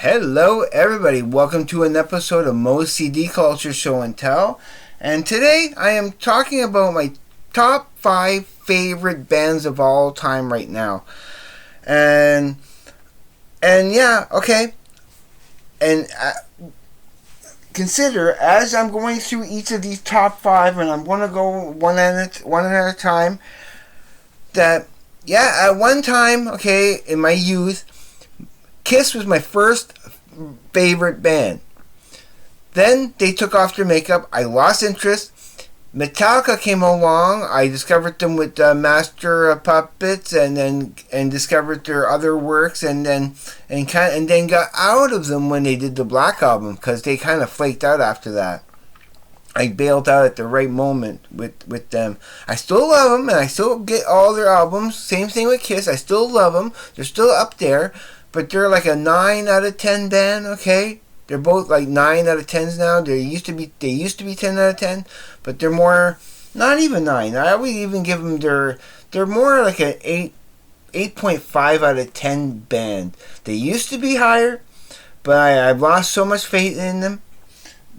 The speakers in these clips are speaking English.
Hello everybody, welcome to an episode of Moe'S CD Culture Show and Tell. And today I am talking about my top 5 favorite bands of all time right now. And yeah, okay. And consider, as I'm going through each of these top 5, and I'm going to go one at a time, that, yeah, at one time, okay, in my youth, Kiss was my first favorite band. Then they took off their makeup. I lost interest. Metallica came along. I discovered them with Master of Puppets, and discovered their other works, and then got out of them when they did the Black Album, because they kind of flaked out after that. I bailed out at the right moment with them. I still love them, and I still get all their albums. Same thing with Kiss. I still love them. They're still up there. But they're like a 9 out of 10 band, okay? They're both like 9 out of 10s now. They used to be 10 out of 10, but they're more, not even 9. I would even give them they're more like an 8.5 out of 10 band. They used to be higher, but I've lost so much faith in them.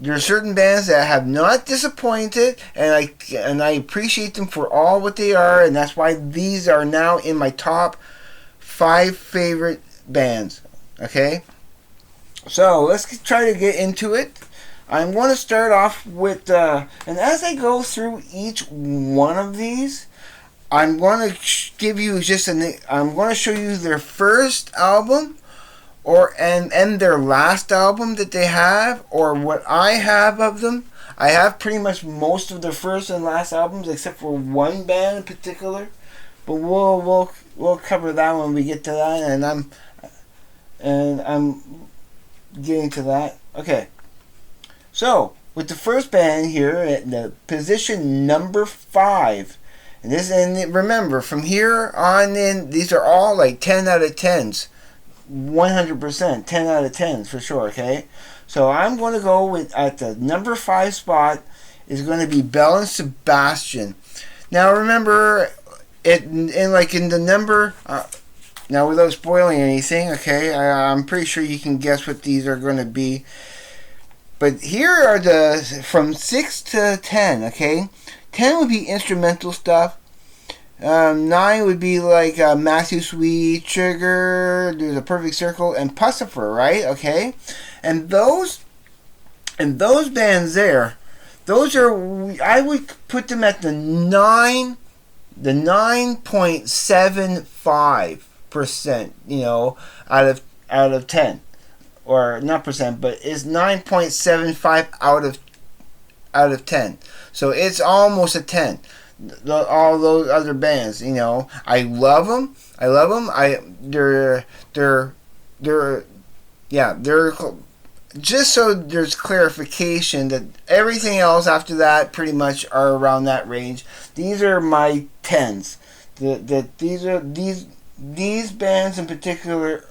There are certain bands that have not disappointed, and I appreciate them for all what they are, and that's why these are now in my top 5 favorite bands. Okay, so let's try to get into it. I'm going to start off with and as I go through each one of these, I'm going to give you I'm going to show you their first album and their last album that they have, or what I have of them. I have pretty much most of their first and last albums except for one band in particular, but we'll cover that when we get to that, and I'm getting to that. Okay. So, with the first band here at the position number 5. And remember, from here on in, these are all like 10 out of 10s. 100%. 10 out of 10s for sure, okay? So, I'm going to go with, at the number 5 spot, is going to be Belle and Sebastian. Now, remember, in the number... now, without spoiling anything, okay, I'm pretty sure you can guess what these are going to be. But here are from 6 to 10, okay? 10 would be instrumental stuff. 9 would be like Matthew Sweet, Trigger, There's a Perfect Circle, and Pussifer, right? Okay? And those bands there, those are, I would put them at the 9.75%, out of 10, or not percent, but it's 9.75 out of 10. So it's almost a 10. All those other bands, I love them. They're just so there's clarification that everything else after that pretty much are around that range. These are my 10s. These bands in particular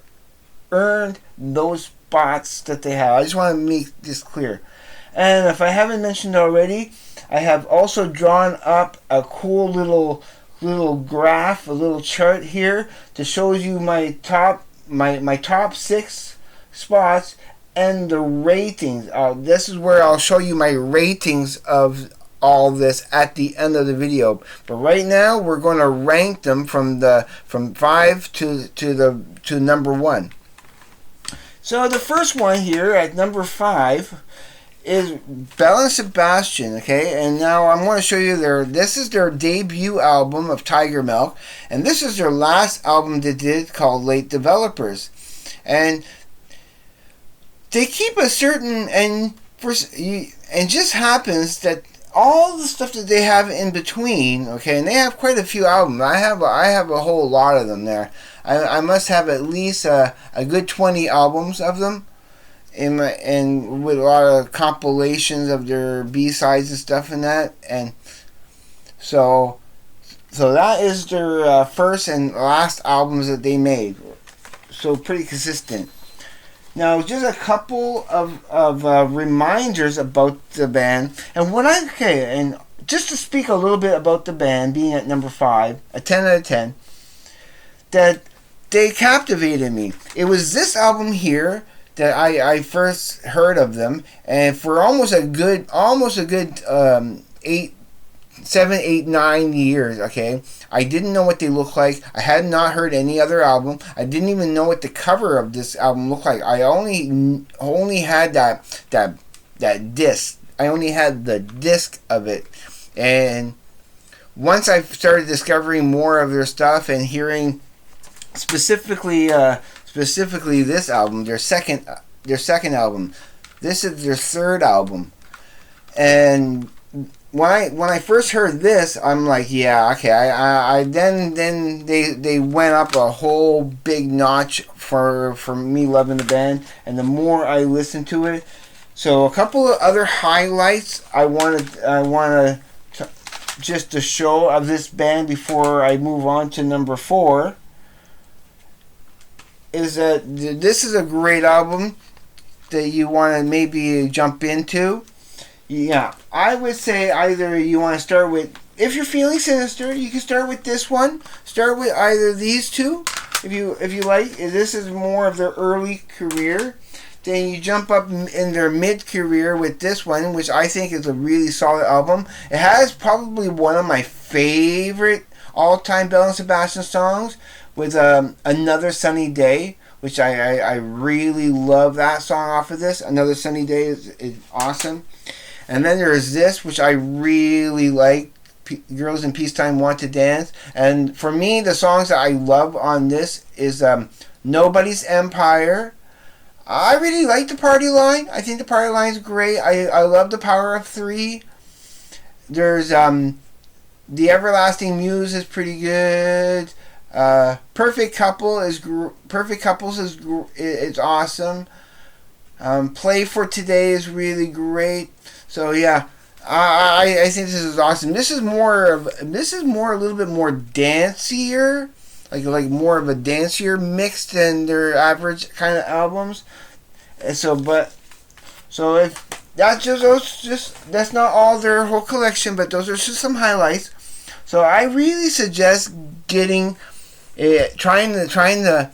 earned those spots that they have. I just want to make this clear. And if I haven't mentioned already, I have also drawn up a cool little graph, a little chart here to show you my top 6 spots and the ratings. This is where I'll show you my ratings of all this at the end of the video. But right now we're going to rank them from 5 to number 1. So the first one here at number 5 is Belle and Sebastian, okay? And now I'm going to show you this is their debut album of Tiger Milk, and this is their last album they did called Late Developers. And they keep a certain, and just happens that all the stuff that they have in between, okay, and they have quite a few albums. I have a whole lot of them there. I must have at least a good 20 albums of them, and with a lot of compilations of their B-sides and stuff in that. And so that is their first and last albums that they made. So pretty consistent. Now, just a couple of reminders about the band, and just to speak a little bit about the band being at number 5, a 10 out of 10, that they captivated me. It was this album here that I first heard of them, and for almost a good 8, 7, 8, 9 years. Okay, I didn't know what they looked like. I had not heard any other album. I didn't even know what the cover of this album looked like. I only had that disc. I only had the disc of it, and once I started discovering more of their stuff and hearing specifically this album, their second album. This is their third album, and when I first heard this, I'm like, yeah, okay. I then they went up a whole big notch for me loving the band, and the more I listened to it. So a couple of other highlights I want to just to show of this band before I move on to number 4 is that this is a great album that you want to maybe jump into. Yeah, I would say either you want to start with, if you're feeling sinister, you can start with this one. Start with either these two, if you like. This is more of their early career. Then you jump up in their mid-career with this one, which I think is a really solid album. It has probably one of my favorite all-time Belle and Sebastian songs, with Another Sunny Day, which I really love that song off of this. Another Sunny Day is awesome. And then there's this, which I really like, Girls in Peacetime Want to Dance. And for me, the songs that I love on this is Nobody's Empire. I really like the Party Line. I think the Party Line is great. I love the Power of Three. There's The Everlasting Muse is pretty good. Perfect Couples is awesome. Play for Today is really great. So yeah, I think this is awesome. This is more a little bit more dancier, like more of a dancier mix than their average kind of albums. And so if that's not all their whole collection, but those are just some highlights. So I really suggest trying to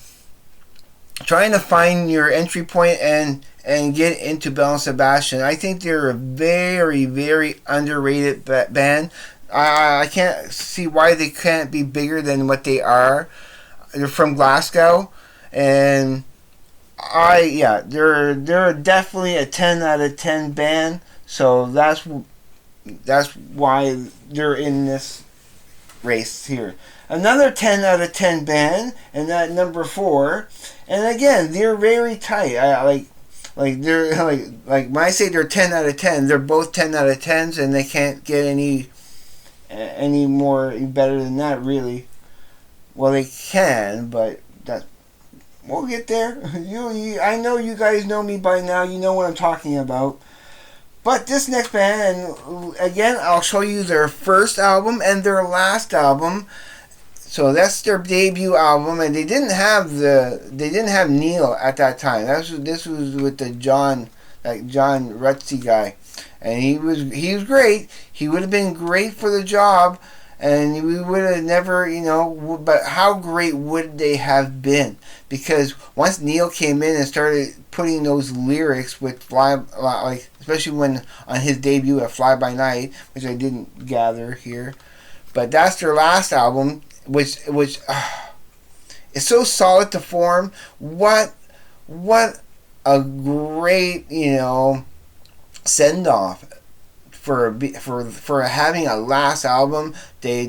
find your entry point and get into Belle and Sebastian. I think they're a very, very underrated band. I can't see why they can't be bigger than what they are. They're from Glasgow, and they're definitely a 10 out of 10 band. So that's why they're in this race here. Another 10 out of 10 band, and that number 4. And again, they're very tight. They're like when I say they're 10 out of 10, they're both 10 out of 10s, and they can't get any more better than that, really. Well, they can, but we'll get there. I know you guys know me by now. You know what I'm talking about. But this next band, and again, I'll show you their first album and their last album. So that's their debut album, and they didn't have Neil at that time. This was with the John Rutsey guy, and he was great. He would have been great for the job, and we would have never, But how great would they have been? Because once Neil came in and started putting those lyrics with especially when on his debut at Fly By Night, which I didn't gather here, but that's their last album. Which is so solid to form. What a great send off for having a last album. They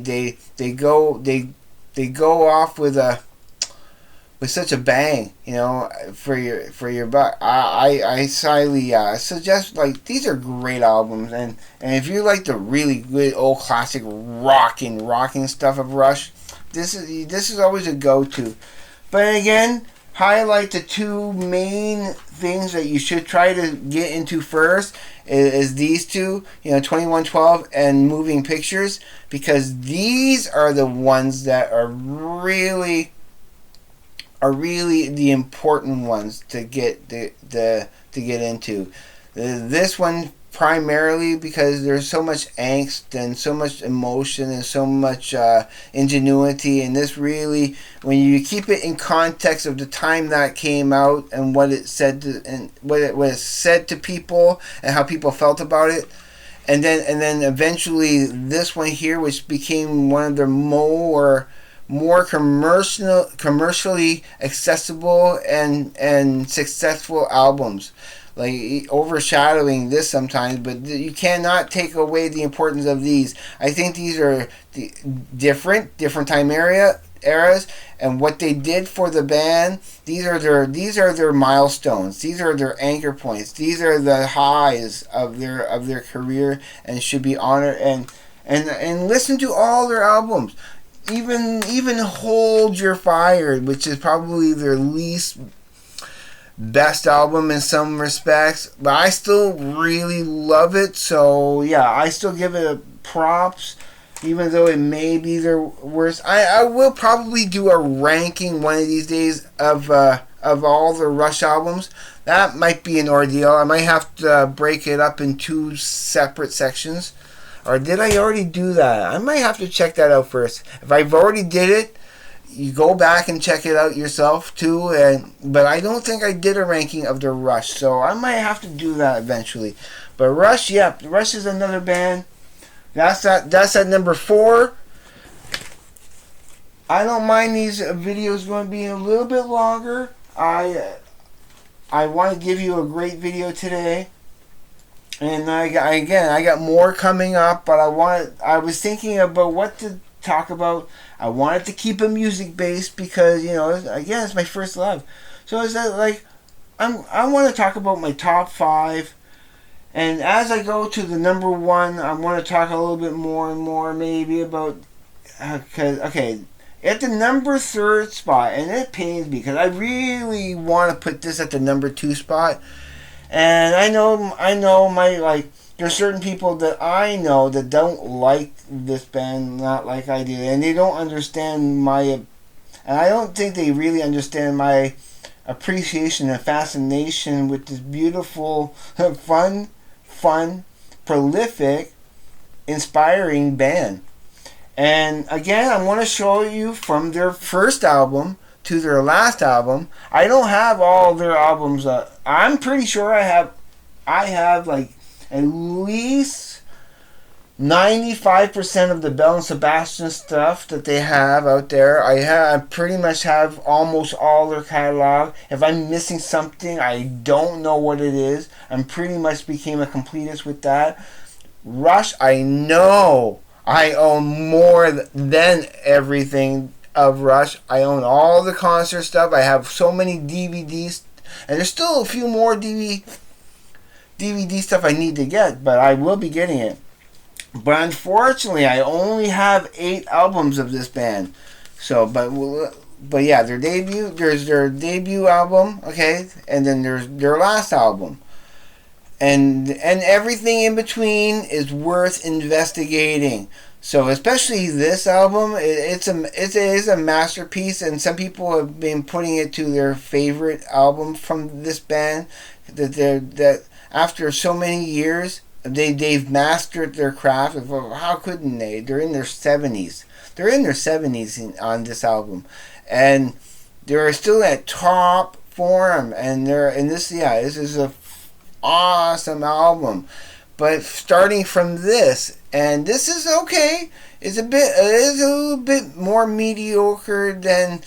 go off with such a bang, for your buck. I highly suggest, these are great albums, and if you like the really good old classic rocking stuff of Rush, this is always a go-to. But again, highlight the two main things that you should try to get into first is these two, 2112 and Moving Pictures, because these are the ones that are really the important ones to get into. This one primarily because there's so much angst and so much emotion and so much ingenuity, and this really, when you keep it in context of the time that came out and what it said to, and what it was said to people and how people felt about it, and then eventually this one here, which became one of their more commercially accessible and successful albums, like overshadowing this sometimes, but you cannot take away the importance of these. I think these are the different time eras, and what they did for the band. These are their milestones. These are their anchor points. These are the highs of their career, and should be honored, and listen to all their albums. Even Hold Your Fire, which is probably their least best album in some respects, but I still really love it. So yeah, I still give it a props, even though it may be their worst. I will probably do a ranking one of these days of all the Rush albums. That might be an ordeal. I might have to break it up in two separate sections. Or did I already do that? I might have to check that out first. If I've already did it, you go back and check it out yourself too. But I don't think I did a ranking of the Rush, so I might have to do that eventually. But Rush, yeah, Rush is another band. That's at number 4. I don't mind these videos going to be a little bit longer. I want to give you a great video today. And I got more coming up, but I was thinking about what to talk about. I wanted to keep it music based because, again, it's my first love. So is that like I want to talk about my top 5, and as I go to the number 1, I want to talk a little bit more and more maybe about okay, at the number 3rd spot, and it pains me because I really want to put this at the number 2 spot. And I know my there's certain people that I know that don't like this band, not like I do, and they don't understand and I don't think they really understand my appreciation and fascination with this beautiful, fun, prolific, inspiring band. And again, I want to show you from their first album to their last album. I don't have all their albums. I'm pretty sure I have like at least 95% of the Belle and Sebastian stuff that they have out there. I pretty much have almost all their catalog. If I'm missing something, I don't know what it is. I'm pretty much became a completist with that. Rush, I know I own more than everything of Rush. I own all the concert stuff. I have so many DVDs, and there's still a few more DVD stuff I need to get, but I will be getting it. But unfortunately, I only have 8 albums of this band. So, but yeah, there's their debut album, okay, and then there's their last album. And everything in between is worth investigating. So especially this album, it is a masterpiece, and some people have been putting it to their favorite album from this band. That after so many years, they've mastered their craft. How couldn't they? They're in their 70s. They're in their 70s on this album, and they're still at top form. And this is a awesome album. But starting from this, and this is okay. It is a little bit more mediocre than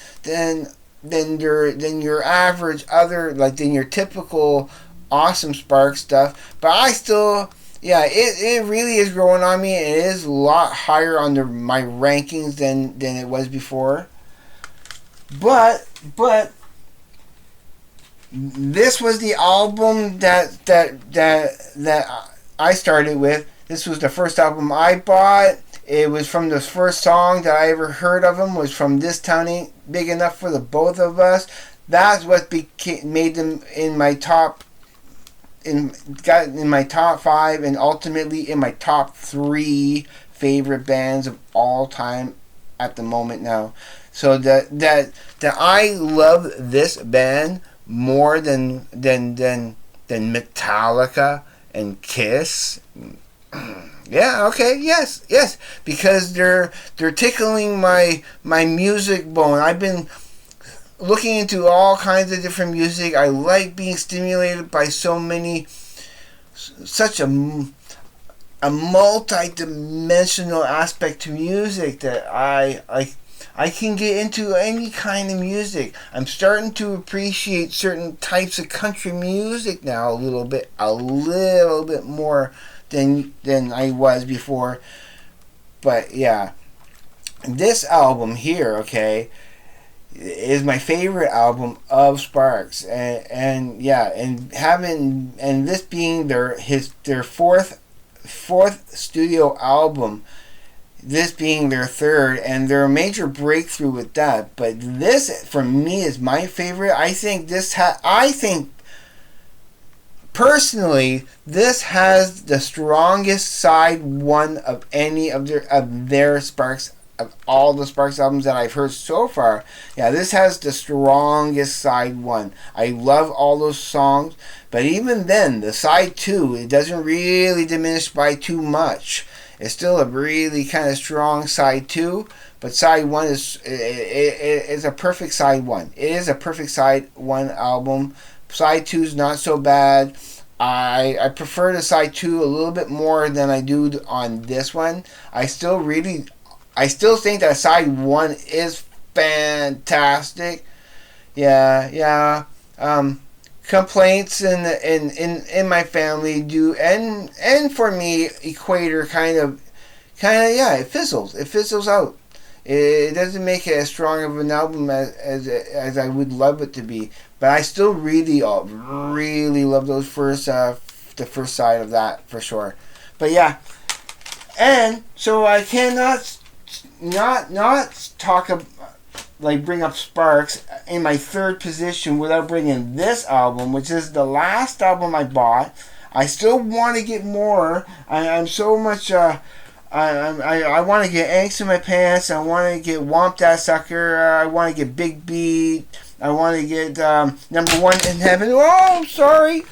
your average than your typical Awesome Spark stuff. But I still, yeah, it really is growing on me. It is a lot higher on my rankings than it was before. But this was the album that I started with. This was the first album I bought. It was from the first song that I ever heard of them, was from This Town Ain't Big Enough for the Both of Us. That's what made them in my top 5, and ultimately in my top 3 favorite bands of all time at the moment now. So that I love this band more than than Metallica and Kiss. Yeah, okay, yes, because they're tickling my music bone. I've been looking into all kinds of different music. I like being stimulated by such a multi-dimensional aspect to music that I can get into any kind of music. I'm starting to appreciate certain types of country music now a little bit more than I was before. But yeah, this album here, okay, is my favorite album of Sparks, and this being their fourth studio album, this being their third, and their major breakthrough with that. But this, for me, is my favorite. I think personally, this has the strongest side one of any of their Sparks, of all the Sparks albums that I've heard so far. Yeah, this has the strongest side one. I love all those songs, but even then, the side two, it doesn't really diminish by too much. It's still a really kind of strong side two, but side one is a perfect side one. It is a perfect side one album. Side two is not so bad. I prefer the side two a little bit more than I do on this one. I still think that side one is fantastic. Yeah. Complaints in my family do, and for me, Equator kind of yeah, it fizzles out. It doesn't make it as strong of an album as I would love it to be, but I still really love those the first side of that for sure. But yeah, and so I cannot not talk about, bring up Sparks in my third position without bringing this album, which is the last album I bought. I still want to get more. I'm so much. I want to get Angst in My Pants. I want to get Womp That Sucker. I want to get Big Beat. I want to get Number One in Heaven. Oh, I'm sorry.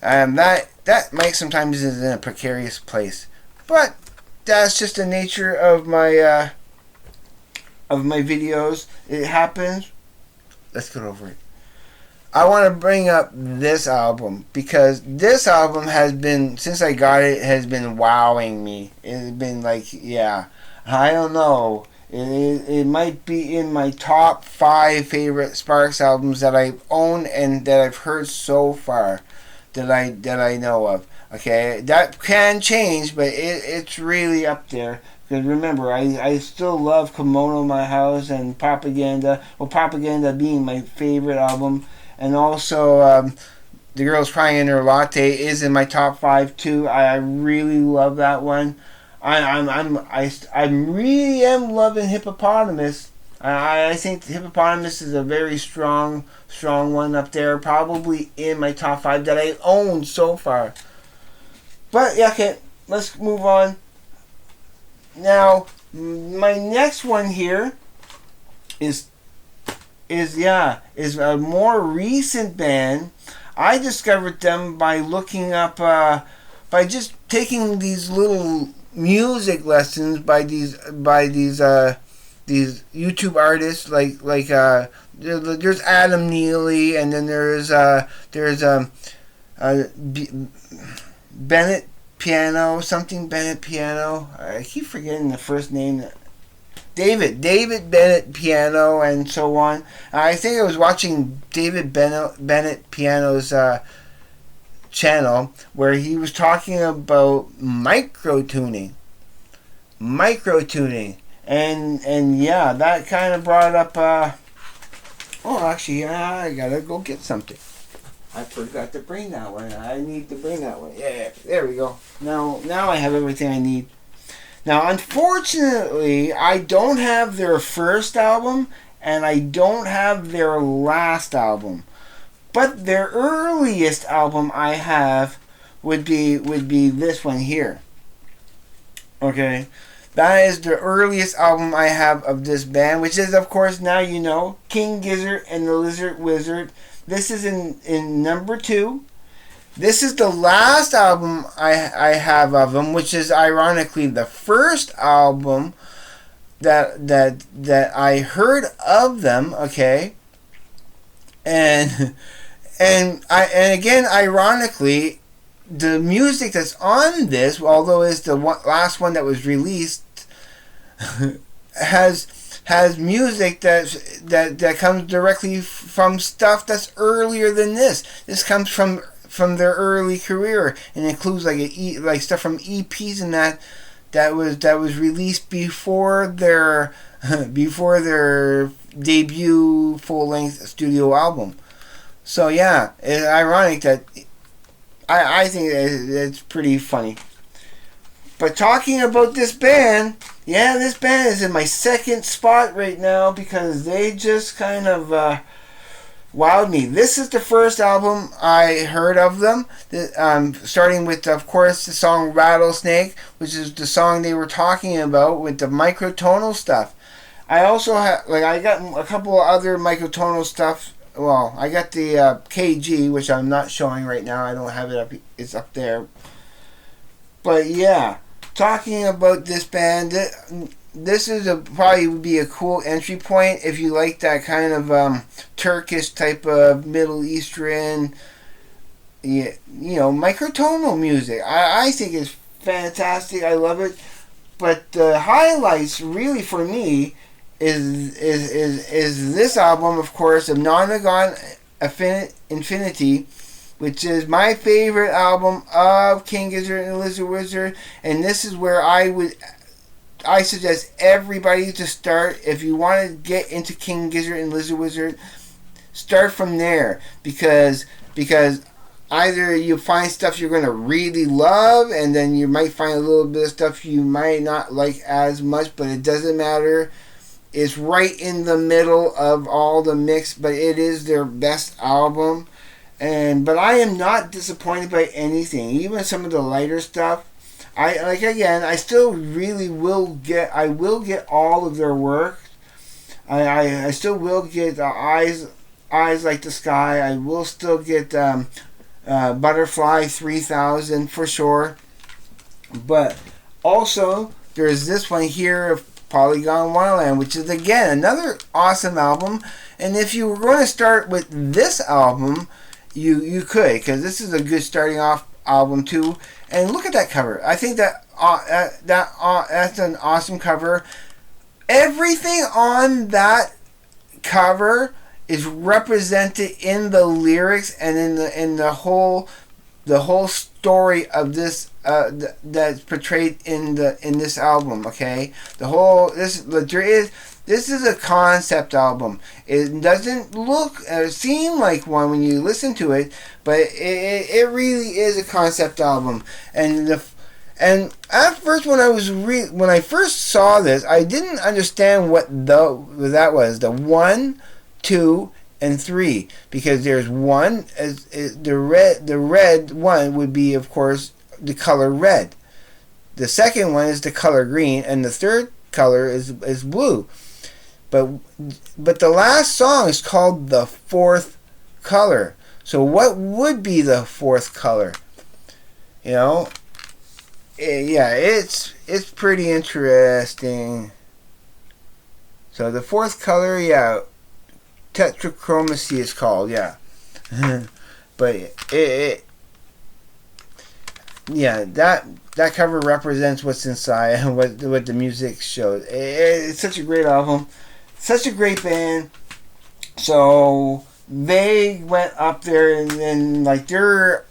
That mic sometimes is in a precarious place, but that's just the nature of my videos. It happens. Let's get over it. I want to bring up this album because this album has been, since I got it, has been wowing me. It's been I don't know. It might be in my top 5 favorite Sparks albums that I've owned and that I've heard so far that I know of. Okay, that can change, but it's really up there. Because remember, I still love Kimono My House and Propaganda. Well, Propaganda being my favorite album. And also, The Girls Crying in Her Latte is in my top 5 too. I really love that one. I really am loving Hippopotamus. I think Hippopotamus is a very strong one up there. Probably in my top 5 that I own so far. But yeah, okay, let's move on. Now, my next one here is a more recent band. I discovered them by looking up, by just taking these little music lessons by these YouTube artists like there's Adam Neely, and then there's Bennett Piano, something Bennett Piano. I keep forgetting the first name. David Bennett Piano, and so on. I think I was watching David Bennett Piano's channel where he was talking about micro tuning, and yeah, that kind of brought up. I gotta go get something. I forgot to bring that one. I need to bring that one. Yeah, there we go. Now I have everything I need. Now, unfortunately, I don't have their first album, and I don't have their last album. But their earliest album I have would be this one here. Okay? That is the earliest album I have of this band, which is, of course, now you know, King Gizzard and the Lizard Wizard. This is in number 2. This is the last album I have of them, which is ironically the first album that I heard of them. Okay, and and again, ironically, the music that's on this, although it's the last one that was released, has music that comes directly from stuff that's earlier than this. This comes from their early career and includes like stuff from EPs and that was released before their before their debut full length studio album. So yeah, it's ironic that I think it's pretty funny. But talking about this band, yeah, this band is in my second spot right now because they just kind of wowed me. This is the first album I heard of them, starting with, of course, the song Rattlesnake, which is the song they were talking about with the microtonal stuff. I also have, I got a couple of other microtonal stuff. Well, I got the KG, which I'm not showing right now. I don't have it up. It's up there. But yeah, talking about this band, this is probably would be a cool entry point if you like that kind of Turkish type of Middle Eastern, microtonal music. I think it's fantastic. I love it. But the highlights really for me is this album, of course, of Nonagon Infinity, which is my favorite album of King Gizzard and Lizard Wizard, and this is where I suggest everybody to start. If you want to get into King Gizzard and Lizard Wizard, start from there because either you find stuff you're going to really love, and then you might find a little bit of stuff you might not like as much, but it doesn't matter. It's right in the middle of all the mix, but it is their best album. But I am not disappointed by anything, even some of the lighter stuff. I still really will get all of their work. I still will get eyes like the sky. I will still get Butterfly 3000 for sure. But also there's this one here of Polygon Wonderland, which is again another awesome album. And if you were going to start with this album, you could, because this is a good starting off album too. And look at that cover. I think that's an awesome cover. Everything on that cover is represented in the lyrics and in the whole story of this that's portrayed in this album. Okay, this is a concept album. It doesn't seem like one when you listen to it, but it really is a concept album. And at first, when I first saw this, I didn't understand what that was. The 1, 2, and 3, because there's one the red one would be, of course, the color red. The second one is the color green, and the third color is blue. But the last song is called The Fourth Color. So what would be the fourth color? It's pretty interesting. So the fourth color, tetrachromacy is called, But that cover represents what's inside and what the music shows. It's such a great album. Such a great band. So they went up there and they're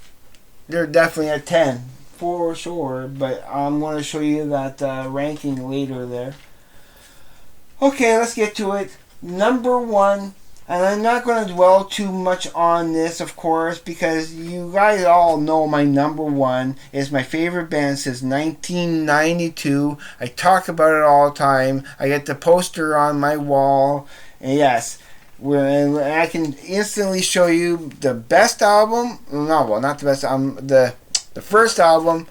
definitely a 10 for sure, but I'm going to show you that ranking later there. Okay, let's get to it. Number 1, and I'm not going to dwell too much on this, of course, because you guys all know my number 1 is my favorite band since 1992. I talk about it all the time. I get the poster on my wall. And yes, and I can instantly show you the best album. Not the best album. The first album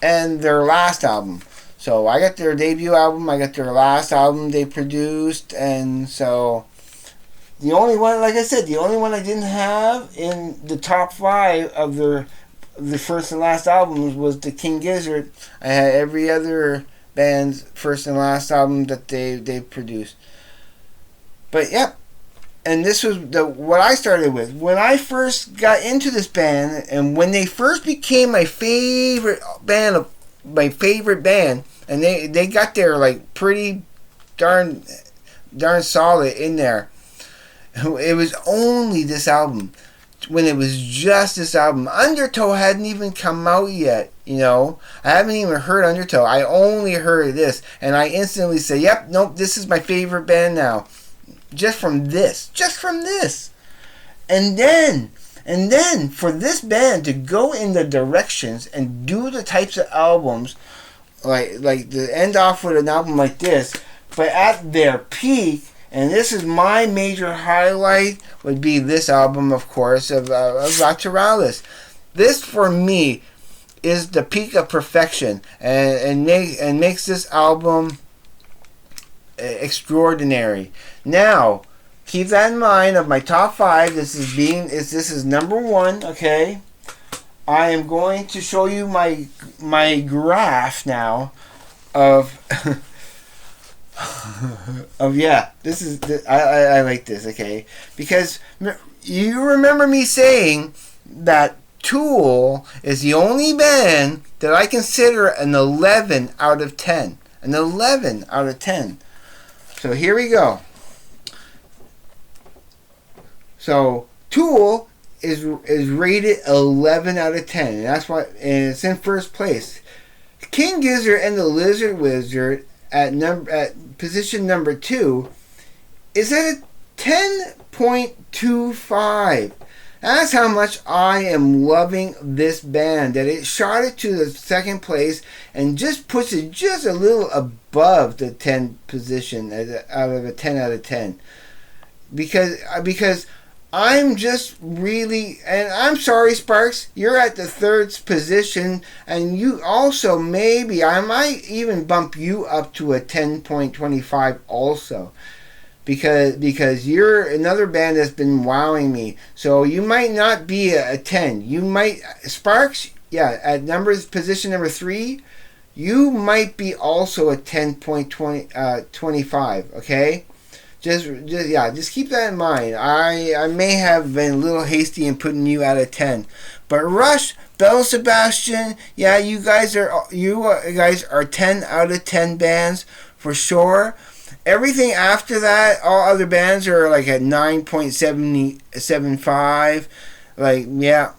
and their last album. So I got their debut album. I got their last album they produced. And so The only one, like I said, the only one I didn't have in the top 5 of the first and last albums was the King Gizzard. I had every other band's first and last album that they produced. But yeah, and this was what I started with when I first got into this band, and when they first became my favorite band and they got there like pretty darn solid in there. It was only this album. When it was just this album, Undertow hadn't even come out yet. I haven't even heard Undertow. I only heard this, and I instantly say, "Yep, nope, this is my favorite band now." Just from this. And then for this band to go in the directions and do the types of albums like to end off with an album like this, but at their peak, and this is my major highlight, would be this album, of course, of Lateralis. This for me is the peak of perfection, and makes this album extraordinary. Now, keep that in mind. Of my top 5, this is number 1. Okay, I am going to show you my graph now of this is I like this. Okay, because you remember me saying that Tool is the only band that I consider an 11 out of 10. An 11 out of 10. So here we go. So Tool is rated 11 out of 10, and that's why, and it's in first place. King Gizzard and the Lizard Wizard at position number 2 is at a 10.25. That's how much I am loving this band, that it shot it to the second place and just puts it just a little above the 10 position out of a 10 out of 10. Because I'm just really, and I'm sorry, Sparks, you're at the 3rd position, and you also maybe, I might even bump you up to a 10.25 also. Because you're another band that's been wowing me. So you might not be a 10. You might, Sparks, yeah, at position number 3, you might be also a 10.25, okay? Just keep that in mind. I may have been a little hasty in putting you at a 10. But Rush, Bell Sebastian, yeah, you guys are 10 out of 10 bands for sure. Everything after that, all other bands are like at 9.75. Like yeah,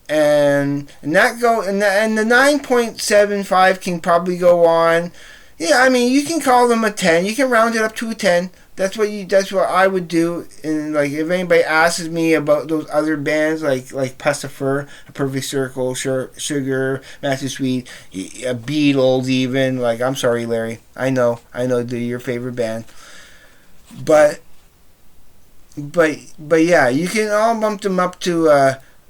and that go and the 9.75 can probably go on. Yeah, I mean you can call them a 10. You can round it up to a 10. That's what I would do. And like if anybody asks me about those other bands like Pussifer, A Perfect Circle, Sugar, Matthew Sweet, Beatles, even, like, I'm sorry, Larry, I know they're your favorite band, but yeah, you can all bump them up to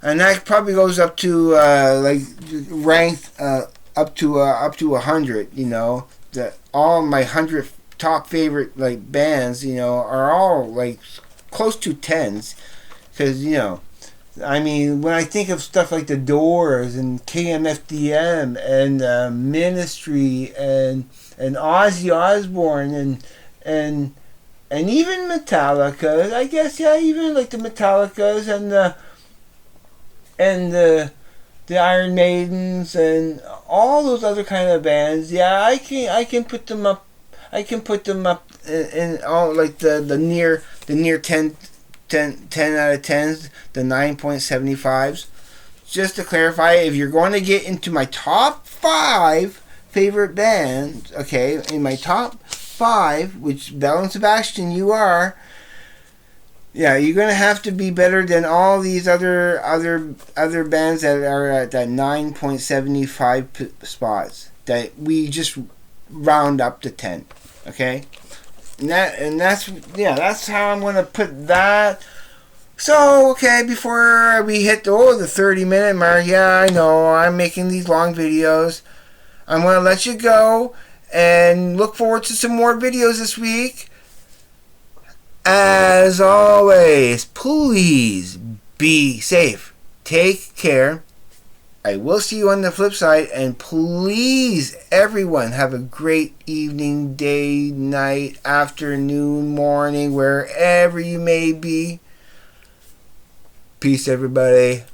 and that probably goes up to like ranked up to 100. That all my 100 top favorite like bands, are all like close to 10s, because I mean, when I think of stuff like the Doors and KMFDM and Ministry and Ozzy Osbourne and even Metallica, I guess, yeah, even like the Metallicas and the Iron Maidens and all those other kind of bands, yeah, I can put them up. I can put them up in all like the near 10 out of 10s, the 9.75s. Just to clarify, if you're going to get into my top 5 favorite bands, okay, in my top 5, which Bell and Sebastian you are, yeah, you're gonna have to be better than all these other bands that are at that 9.75 spots that we just round up to 10. Okay, that's how I'm gonna put that. So okay, before we hit the 30-minute mark, yeah, I know I'm making these long videos. I'm gonna let you go and look forward to some more videos this week. As always, please be safe. Take care. I will see you on the flip side, and please, everyone, have a great evening, day, night, afternoon, morning, wherever you may be. Peace, everybody.